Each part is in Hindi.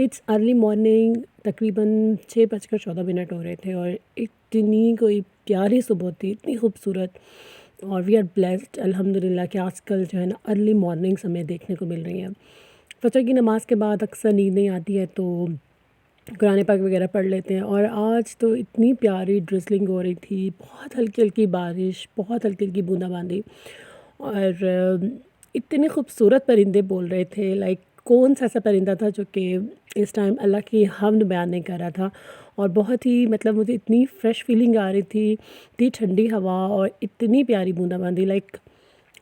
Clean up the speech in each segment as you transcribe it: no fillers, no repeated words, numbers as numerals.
इट्स अर्ली मॉर्निंग, तकरीबन 6:14 हो रहे थे और इतनी कोई प्यारी सुबह थी, इतनी खूबसूरत। और वी आर ब्लेस्ड अल्हम्दुलिल्लाह कि आजकल जो है ना अर्ली मॉर्निंग्स हमें देखने को मिल रही हैं। फजर की नमाज़ के बाद अक्सर नींद नहीं आती है तो कुरान पाक वगैरह पढ़ लेते हैं। और आज तो इतनी प्यारी ड्रिज़लिंग हो रही थी, बहुत हल्की-हल्की बारिश, बहुत हल्की-हल्की बूंदाबांदी। और इतने खूबसूरत परिंदे बोल रहे थे, लाइक कौन सा ऐसा परिंदा था जो कि इस टाइम अल्लाह की हम्द बयान नहीं कर रहा था। और बहुत ही मतलब मुझे इतनी फ़्रेश फीलिंग आ रही थी, इतनी ठंडी हवा और इतनी प्यारी बूंदाबांदी। लाइक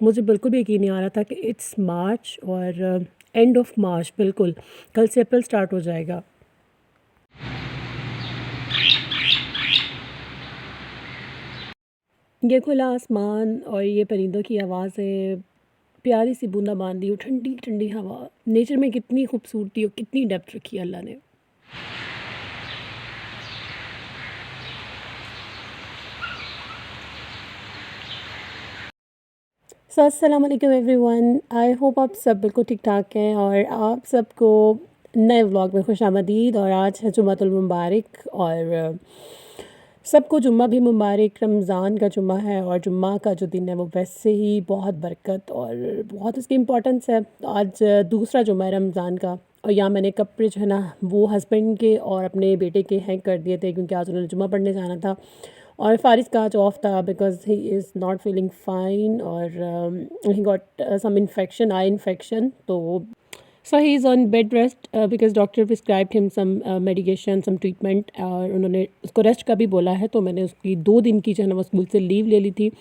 मुझे बिल्कुल भी यकीन नहीं आ रहा था कि इट्स मार्च और एंड ऑफ मार्च, बिल्कुल कल से अप्रैल स्टार्ट हो जाएगा। ये खुला आसमान और ये परिंदों की आवाज़ें, प्यारी सी बूंदाबांदी और ठंडी ठंडी हवा, नेचर में कितनी खूबसूरती और कितनी डेप्थ रखी है अल्लाह ने। सो अस्सलाम वालेकुम एवरीवन, आई होप आप सब बिल्कुल ठीक ठाक हैं और आप सबको नए व्लॉग में खुशामदीद। और आज है जुम्मतुल मुबारक और सबको जुम्मा भी मुबारक। रमज़ान का जुम्मा है और जुम्मा का जो दिन है वो वैसे ही बहुत बरकत और बहुत उसकी इम्पोर्टेंस है। तो आज दूसरा जुम्मा है रमज़ान का और यहाँ मैंने कपड़े जो है ना वो हस्बैंड के और अपने बेटे के हैंग कर दिए थे क्योंकि आज उन्होंने जुम्मा पढ़ने जाना था। और फ़ारिज़ का आज ऑफ था because he is not feeling fine और he got some infection, eye infection. तो so he is on bed rest because doctor prescribed him some medication, some treatment और उन्होंने उसको रेस्ट का भी बोला है। तो मैंने उसकी 2 दिन की जो है ना वो स्कूल से लीव ले ली थी।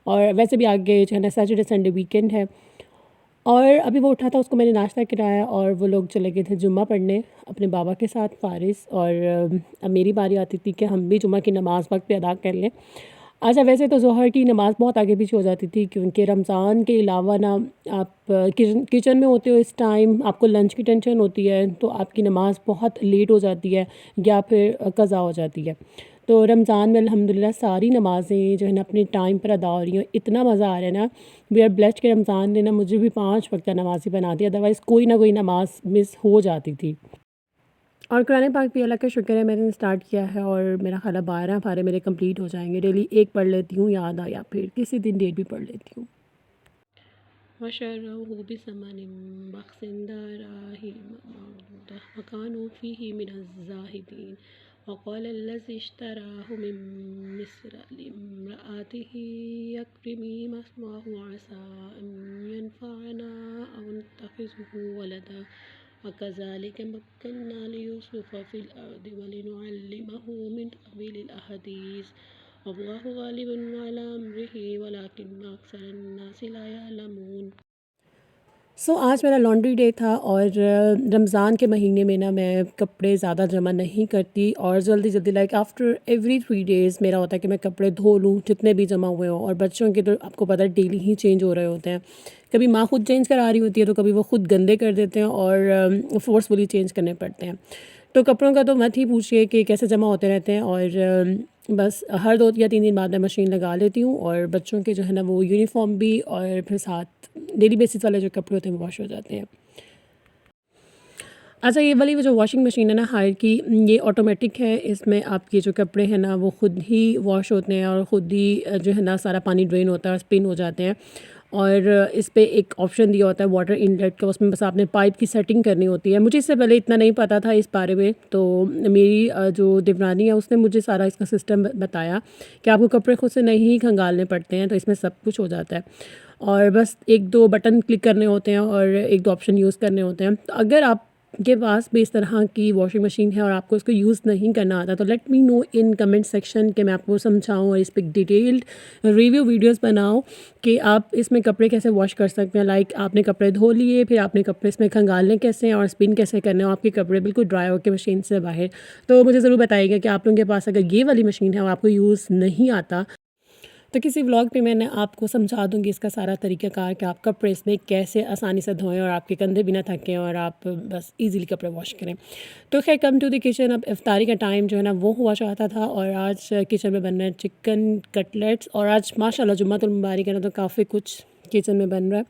और वैसे भी आगे जो है ना सैटरडे संडे वीकेंड है। और अभी वो उठा था, उसको मैंने नाश्ता कराया और वो लोग चले गए थे जुम्मा पढ़ने अपने बाबा के साथ फ़ारिज़। और अब मेरी बारी आती थी कि हम भी जुम्मा की नमाज़ वक्त पे अदा कर लें। अच्छा, वैसे तो ज़ोहर की नमाज़ बहुत आगे पीछे हो जाती थी क्योंकि रमज़ान के अलावा ना आप किचन में होते हो, इस टाइम आपको लंच की टेंशन होती है तो आपकी नमाज़ बहुत लेट हो जाती है या फिर क़ज़ा हो जाती है। तो रमज़ान में अल्हम्दुलिल्लाह सारी नमाज़ें जो है ना अपने टाइम पर अदा हो रही हैं। इतना मज़ा आ रहा है ना, वी आर ब्लेस्ड कि रमज़ान ने ना मुझे भी 5 वक्त का नमाज़ी बना दिया, अदरवाइज़ कोई ना कोई नमाज़ मिस हो जाती थी। और कुरान पाक भी अल्लाह का शुक्र है मैंने स्टार्ट किया है और मेरा ख़्याल है 12 पारे मेरे कंप्लीट हो जाएंगे। डेली एक पढ़ लेती हूँ या आधा या फिर किसी दिन डेढ़ भी पढ़ लेती हूँ। वशर्रहु बिसमनिन बख्सिन दराहिम मअदूदा वकानू फीही मिनज़्ज़ाहिदीन वक़ालल्लज़ी इश्तराहु मिन मिस्र लिम्रअतिही यक्रिमी मस्महु असा अन यनफ़अना अव नत्तख़िज़हु वलदा वकज़ालिक मक्कन्ना लियूसुफ़ फ़िल अर्दि वलिनुअल्लिमहु मिन तअवीलिल अहादीस वल्लाहु गालिबुन अला अम्रिही वलाकिन्न अक्सरन्नासि ला यअलमून। सो आज मेरा लॉन्ड्री डे था और रमज़ान के महीने में ना मैं कपड़े ज़्यादा जमा नहीं करती और जल्दी जल्दी लाइक आफ्टर एवरी 3 डेज़ मेरा होता है कि मैं कपड़े धो लूँ जितने भी जमा हुए हों। और बच्चों के तो आपको पता है डेली ही चेंज हो रहे होते हैं। कभी माँ खुद चेंज करा रही होती है तो कभी वो खुद गंदे कर देते हैं और फोर्सफुली चेंज करने पड़ते हैं। तो कपड़ों का तो मत ही पूछिए कि कैसे जमा होते रहते हैं। और बस हर 2 या 3 दिन बाद मैं मशीन लगा लेती हूँ और बच्चों के जो है ना वो यूनिफ़ॉर्म भी और फिर साथ डेली बेसिस वाले जो कपड़े होते हैं वो वॉश हो जाते हैं। अच्छा, ये वाली वो जो वॉशिंग मशीन है ना हायर की, ये ऑटोमेटिक है। इसमें आपके जो कपड़े हैं ना वो ख़ुद ही वॉश होते हैं और ख़ुद ही जो है ना सारा पानी ड्रेन होता है और स्पिन हो जाते हैं। और इस पे एक ऑप्शन दिया होता है वाटर इनलेट का, उसमें बस आपने पाइप की सेटिंग करनी होती है। मुझे इससे पहले इतना नहीं पता था इस बारे में, तो मेरी जो देवरानी है उसने मुझे सारा इसका सिस्टम बताया कि आपको कपड़े खुद से नहीं खंगालने पड़ते हैं, तो इसमें सब कुछ हो जाता है और बस 1-2 बटन क्लिक करने होते हैं और 1-2 ऑप्शन यूज़ करने होते हैं। तो अगर आप के पास भी इस तरह की वॉशिंग मशीन है और आपको इसको यूज़ नहीं करना आता तो let me know in comment section कि मैं आपको समझाऊँ और इस पर डिटेल्ड रिव्यू वीडियोस बनाऊँ कि आप इसमें कपड़े कैसे वॉश कर सकते हैं। लाइक आपने कपड़े धो लिए, फिर आपने कपड़े इसमें खंगालने कैसे हैं और स्पिन कैसे करने हैं, आपके कपड़े बिल्कुल ड्राई होकर मशीन से बाहर। तो मुझे ज़रूर बताइएगा कि आप लोगों के पास अगर ये वाली मशीन है और आपको यूज़ नहीं आता तो किसी व्लॉग पे मैंने आपको समझा दूँगी इसका सारा तरीक़ाकार कि आप कपड़े इसमें कैसे आसानी से धोएं और आपके कंधे भी ना थकें और आप बस इजीली कपड़े वॉश करें। तो खैर कम टू द किचन, अब इफ्तारी का टाइम जो है ना वो हुआ चाहता था और आज किचन में बन रहा है चिकन कटलेट्स और आज माशाल्लाह जुम्मतुल मुबारक है ना तो काफ़ी कुछ किचन में बन रहा है।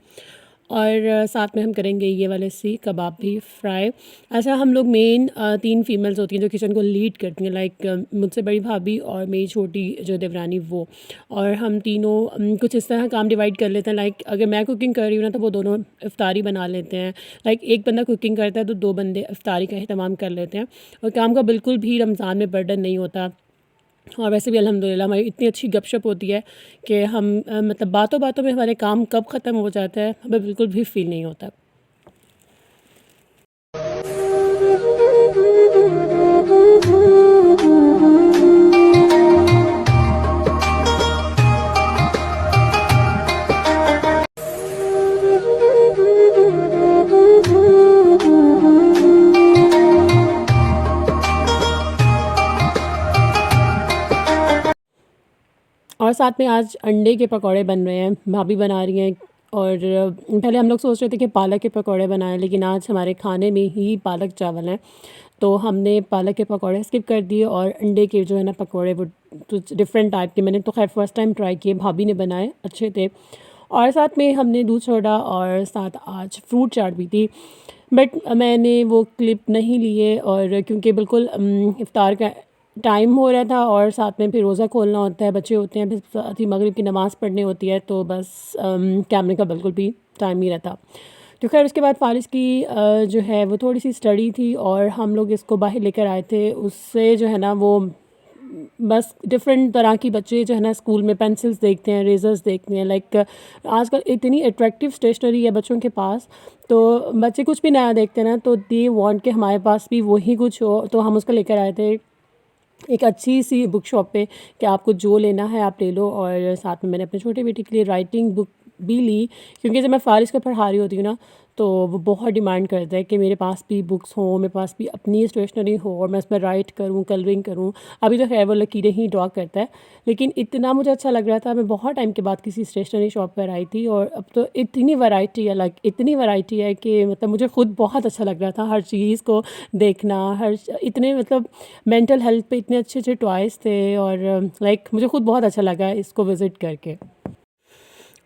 और साथ में हम करेंगे ये वाले सीख कबाब भी फ्राई। अच्छा, हम लोग मेन 3 फीमेल्स होती हैं जो किचन को लीड करती हैं, लाइक मुझसे बड़ी भाभी और मेरी छोटी जो देवरानी वो, और हम तीनों कुछ इस तरह काम डिवाइड कर लेते हैं। लाइक अगर मैं कुकिंग कर रही हूँ ना तो वो दोनों इफ्तारी बना लेते हैं। लाइक एक बंदा कुकिंग करता है तो 2 बंदे इफ्तारी का अहतमाम कर लेते हैं, और काम का बिल्कुल भी रमज़ान में बर्डन नहीं होता। और वैसे भी अल्हम्दुलिल्लाह हमारी इतनी अच्छी गपशप होती है कि हम मतलब बातों बातों में हमारे काम कब ख़त्म हो जाता है हमें बिल्कुल भी फ़ील नहीं होता। और साथ में आज अंडे के पकौड़े बन रहे हैं, भाभी बना रही हैं। और पहले हम लोग सोच रहे थे कि पालक के पकौड़े बनाएं, लेकिन आज हमारे खाने में ही पालक चावल हैं, तो हमने पालक के पकौड़े स्किप कर दिए और अंडे के जो है ना पकौड़े वो कुछ डिफरेंट टाइप के, मैंने तो खैर फर्स्ट टाइम ट्राई किए, भाभी ने बनाए, अच्छे थे। और साथ में हमने दूध सोडा और साथ आज फ्रूट चाट भी थी, बट मैंने वो क्लिप नहीं लिए, और क्योंकि बिल्कुल इफ़्तार का टाइम हो रहा था और साथ में फिर रोज़ा खोलना होता है, बच्चे होते हैं, फिर साथ ही मगरिब की नमाज़ पढ़नी होती है, तो बस कैमरे का बिल्कुल भी टाइम नहीं रहता। तो खैर उसके बाद फ़ारिज़ की जो है वो थोड़ी सी स्टडी थी और हम लोग इसको बाहर लेकर आए थे। उससे जो है ना वो बस डिफरेंट तरह की बच्चे जो है ना स्कूल में पेंसिल्स देखते हैं, रेज़र्स देखते हैं, लाइक आजकल इतनी अट्रैक्टिव स्टेशनरी है बच्चों के पास, तो बच्चे कुछ भी नया देखते हैं ना तो दे वांट कि हमारे पास भी वही कुछ हो, तो हम उसको लेकर आए थे एक अच्छी सी बुक शॉप पे कि आपको जो लेना है आप ले लो। और साथ में मैंने अपने छोटे बेटे के लिए राइटिंग बुक भी ली, क्योंकि जब मैं फ़ारिज़ को पढ़ा रही होती हूँ ना तो वो बहुत डिमांड करता है कि मेरे पास भी बुक्स हों, मेरे पास भी अपनी स्टेशनरी हो और मैं उसमें राइट करूँ, कलरिंग करूँ। अभी तो खैर वो लकीरें ही ड्रॉ करता है, लेकिन इतना मुझे अच्छा लग रहा था। मैं बहुत टाइम के बाद किसी स्टेशनरी शॉप पर आई थी और अब तो इतनी वैरायटी है, लाइक इतनी वैरायटी है कि मतलब मुझे खुद बहुत अच्छा लग रहा था हर चीज़ को देखना, इतने मतलब मेंटल हेल्थ पे इतने अच्छे अच्छे टॉयज़ थे, और लाइक मुझे खुद बहुत अच्छा लगा इसको विज़िट करके।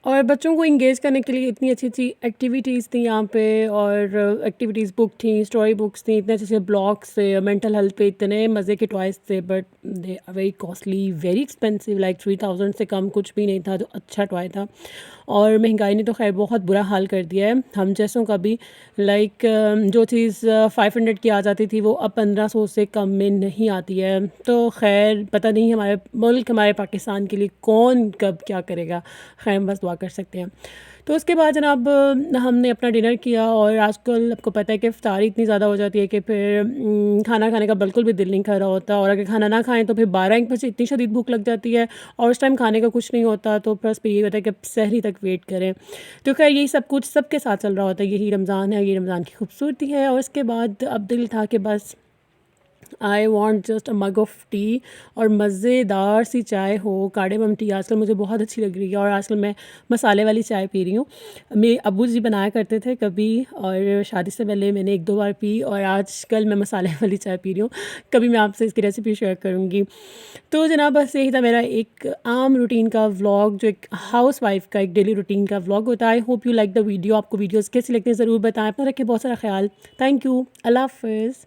और बच्चों को इंगेज करने के लिए इतनी अच्छी-अच्छी एक्टिविटीज़ थी यहाँ पे, और एक्टिविटीज़ बुक थी, स्टोरी बुक्स थी, इतने अच्छे-अच्छे ब्लॉग्स थे, मेंटल हेल्थ पे इतने मज़े के टॉयज़ थे, but they are very costly, very expensive, like 3000 से कम कुछ भी नहीं था जो अच्छा टॉय था। और महंगाई ने तो खैर बहुत बुरा हाल कर दिया है हम जैसों का भी, लाइक जो चीज़ 500 की आ जाती थी वो अब 1500 से कम में नहीं आती है। तो खैर पता नहीं हमारे मुल्क, हमारे पाकिस्तान के लिए कौन कब क्या करेगा, खैर हम बस दुआ कर सकते हैं। तो उसके बाद जनाब हमने अपना डिनर किया, और आजकल आपको पता है कि इफ्तारी इतनी ज़्यादा हो जाती है कि फिर खाना खाने का बिल्कुल भी दिल नहीं कर रहा होता, और अगर खाना ना खाएं तो फिर 12-1 बजे इतनी शदीद भूख लग जाती है और उस टाइम खाने का कुछ नहीं होता, तो बस फिर यही होता है कि अब सहरी तक वेट करें। तो खैर यही सब कुछ सबके साथ चल रहा होता है, यही रमज़ान है, ये रमज़ान की खूबसूरती है। और उसके बाद अब दिल था कि बस I want just a mug of T, और मज़ेदार सी चाय हो, कार्डेमम टी आजकल मुझे बहुत अच्छी लग रही है, और आजकल मैं मसाले वाली चाय पी रही हूँ। मेरे अब्बू जी बनाया करते थे कभी, और शादी से पहले मैंने 1-2 बार पी, और आजकल मैं मसाले वाली चाय पी रही हूँ। कभी मैं आपसे इसकी रेसिपी शेयर करूँगी। तो जनाब बस यही था मेरा एक आम रूटीन का व्लॉग, जो एक हाउसवाइफ़ का एक डेली रूटीन का व्लॉग होता है। I hope you like the video. आपको वीडियोज़ कैसी लगती हैं ज़रूर बताएँ। अपना रखें बहुत सारा ख़्याल। Thank you. अल्लाह हाफ़िज़।